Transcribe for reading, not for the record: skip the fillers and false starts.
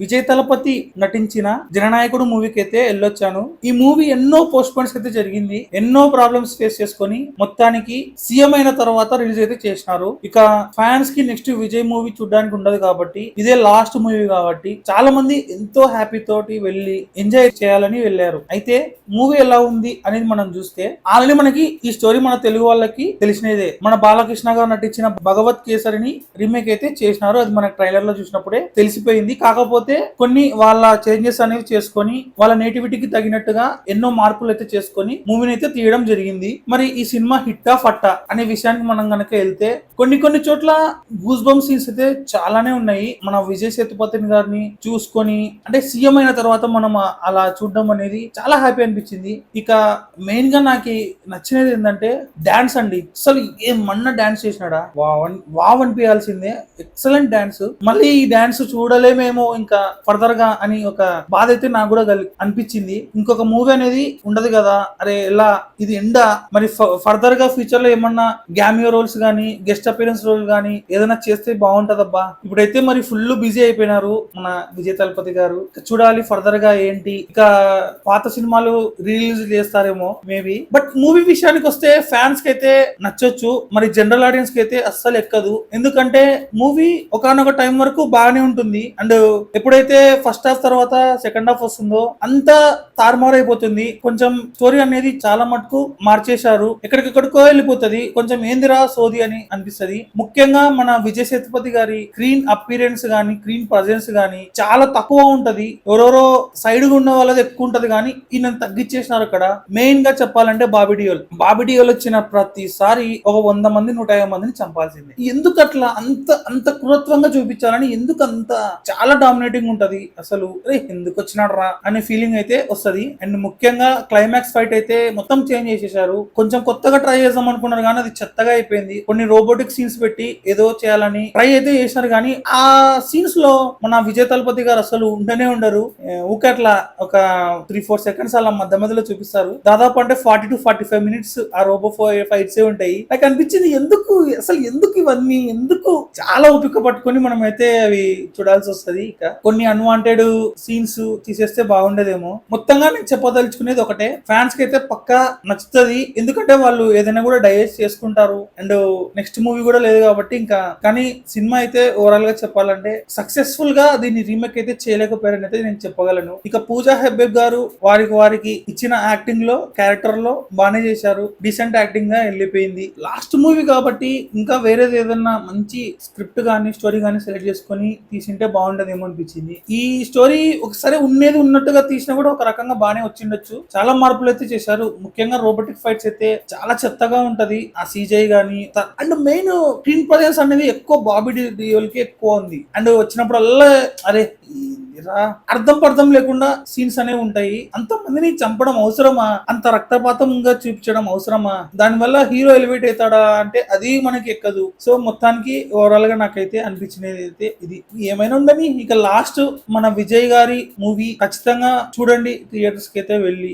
విజయ్ తలపతి నటించిన జననాయకుడు మూవీకి అయితే వెళ్ళొచ్చాను. ఈ మూవీ ఎన్నో పోస్ట్ పోన్స్ అయితే జరిగింది, ఎన్నో ప్రాబ్లమ్స్ ఫేస్ చేసుకొని మొత్తానికి సీఎం అయిన తర్వాత రిలీజ్ అయితే చేసినారు. ఇక ఫ్యాన్స్ కి నెక్స్ట్ విజయ్ మూవీ చూడడానికి ఉండదు కాబట్టి ఇదే లాస్ట్ మూవీ కాబట్టి చాలా మంది ఎంతో హ్యాపీ తోటి వెళ్ళి ఎంజాయ్ చేయాలని వెళ్ళారు. అయితే మూవీ ఎలా ఉంది అనేది మనం చూస్తే ఆల్రెడీ మనకి ఈ స్టోరీ మన తెలుగు వాళ్ళకి తెలిసినదే. మన బాలకృష్ణ గారు నటించిన భగవత్ కేసరిని రీమేక్ అయితే చేసినారు. అది మనకి ట్రైలర్ లో చూసినప్పుడే తెలిసిపోయింది. కాకపోతే కొన్ని వాళ్ళ చేంజెస్ అనేవి చేసుకొని వాళ్ళ నేటివిటీకి తగినట్టుగా ఎన్నో మార్పులు అయితే చేసుకొని మూవీని అయితే తీయడం జరిగింది. మరి ఈ సినిమా హిట్టా ఫట్టా అనే విషయానికి మనం గనక వెళ్తే కొన్ని చోట్ల గూస్ బంప్ సీన్స్ అయితే చాలానే ఉన్నాయి. మన విజయ్ సేతుపతి గారిని చూసుకొని అంటే సీఎం అయిన తర్వాత మనం అలా చూడడం అనేది చాలా హ్యాపీ అనిపించింది. ఇక మెయిన్ గా నాకు నచ్చినది ఏంటంటే డాన్స్ అండి. అసలు ఏమన్నా డాన్స్ చేసినాడా వావ్ అనిపించాల్సిందే. Excellent dance. మళ్ళీ ఈ డాన్స్ చూడలేమేమో ఇంకా ఫర్దర్ గా అని ఒక బాధ అయితే నాకు కూడా అనిపించింది. ఇంకొక మూవీ అనేది ఉండదు కదా, అరే ఎలా ఇది ఎండా మరి ఫర్దర్ గా ఫ్యూచర్ లో ఏమన్నా గ్యామియో రోల్స్ గానీ గెస్ట్ అపిరెన్స్ రోల్ గానీ ఏదైనా చేస్తే బాగుంటదబ్బా. ఇప్పుడైతే మరి ఫుల్ బిజీ అయిపోయినారు మన విజయ్ తలపతి గారు. చూడాలి ఫర్దర్ గా ఏంటి. ఇక పాత సినిమాలు రిలీజ్ చేస్తారేమో మేబీ. బట్ మూవీ విషయానికి వస్తే ఫ్యాన్స్ కి అయితే నచ్చొచ్చు, మరి జనరల్ ఆడియన్స్ కి అయితే అస్సలు ఎక్కదు. ఎందుకంటే మూవీ ఒకనొక టైం వరకు బాగానే ఉంటుంది, అండ్ ఎప్పుడైతే ఫస్ట్ హాఫ్ తర్వాత సెకండ్ హాఫ్ వస్తుందో అంతా తారుమారు అయిపోతుంది. కొంచెం స్టోరీ అనేది చాలా మటుకు మార్చేశారు, ఎక్కడికెక్కడికో వెళ్ళిపోతుంది. కొంచెం ఏందిరా సోది అని అనిపిస్తుంది. ముఖ్యంగా మన విజయ్ సేతుపతి గారి స్క్రీన్ అపీరెన్స్ గానీ స్క్రీన్ ప్రజెన్స్ గానీ చాలా తక్కువ ఉంటది. ఎవరెవరో సైడ్ గా ఉన్న వాళ్ళది ఎక్కువ ఉంటది కానీ ఈయన తగ్గించేసినారు. అక్కడ మెయిన్ గా చెప్పాలంటే బాబీ డియోల్ వచ్చిన ప్రతిసారి ఒక 100 మంది 150 మందిని చంపాల్సిందే. ఎందుకు అట్లా అంత అంత క్రూరత్వంగా చూపించాలని ఎందుకు అంత చాలా డామినేటింగ్ ఉంటది. అసలు ఎందుకు వచ్చినాడు రా అనే ఫీలింగ్ అయితే వస్తది. అండ్ ముఖ్యంగా క్లైమాక్స్ ఫైట్ అయితే మొత్తం చేంజ్ చేసేసారు. కొంచెం కొత్తగా ట్రై చేద్దాం అనుకున్నారు కానీ అది చెత్తగా అయిపోయింది. కొన్ని రోబోటిక్ సీన్స్ పెట్టి ఏదో చేయాలని ట్రై అయితే చేసినారు కానీ ఆ సీన్స్ లో మన విజయ్ తలపతి గారు అసలు ఉండనే ఉండరు. ఊకే అట్లా ఒక 3-4 సెకండ్స్ అలా మధ్య మధ్యలో చూపిస్తారు. దాదాపు అంటే 40 to 45 మినిట్స్ ఆ రోబో ఫైట్స్ ఉంటాయి. నాకు అనిపించింది ఎందుకు ఇవన్నీ ఎందుకు చాలా ఓపిక పట్టుకొని మనం అయితే అవి చూడాల్సి వస్తది. ఇక కొన్ని అన్వాంటెడ్ సీన్స్ తీసేస్తే బాగుండేదేమో. మొత్తంగా నేను చెప్పదలుచుకునేది ఒకటే, ఫ్యాన్స్ కి అయితే పక్కా నచ్చుతుంది. ఎందుకంటే వాళ్ళు ఏదైనా కూడా డైజెస్ట్ చేసుకుంటారు. అండ్ నెక్స్ట్ మూవీ కూడా లేదు కాబట్టి ఇంకా. కానీ సినిమా అయితే ఓవరాల్ గా చెప్పాలంటే సక్సెస్ఫుల్ గా దీన్ని రీమేక్ అయితే చేయలేకపోయారని అయితే నేను చెప్పగలను. ఇక పూజా హెగ్డే గారు వారికి ఇచ్చిన యాక్టింగ్ లో క్యారెక్టర్ లో బాగానే చేశారు. డీసెంట్ యాక్టింగ్ గా వెళ్ళిపోయింది. లాస్ట్ మూవీ కాబట్టి ఇంకా వేరేది ఏదన్నా మంచి స్క్రిప్ట్ గానీ స్టోరీ గానీ సెలెక్ట్ చేసుకొని తీసింటే బాగుండదేమో అనిపించింది. ఈ స్టోరీ ఒకసారి ఉన్నది ఉన్నట్టుగా తీసినా కూడా ఒక రకంగా బాగానే వచ్చిండొచ్చు. చాలా మార్పులు అయితే చేశారు. ముఖ్యంగా రోబోటిక్ ఫైట్స్ అయితే చాలా చెత్తగా ఉంటది. ఆ సీజై గానీ అండ్ మెయిన్ స్క్రీన్ ప్రజెన్స్ అనేది ఎక్కువ బాబీ డియోల్ కి ఎక్కువ ఉంది. అండ్ వచ్చినప్పుడల్లా అరే అర్థం లేకుండా సీన్స్ అనేవి ఉంటాయి. అంత మందిని చంపడం అవసరమా? అంత రక్తపాతంగా చూపించడం అవసరమా? దానివల్ల హీరో ఎలివేట్ అవుతాడా అంటే అది మనకి ఎక్కదు. సో మొత్తానికి ఓవరాల్ గా నాకైతే అనిపించినది అయితే ఇది. ఏమైనా ఉండని ఇక లాస్ట్ మన విజయ్ గారి మూవీ ఖచ్చితంగా చూడండి థియేటర్స్ కి అయితే వెళ్ళి.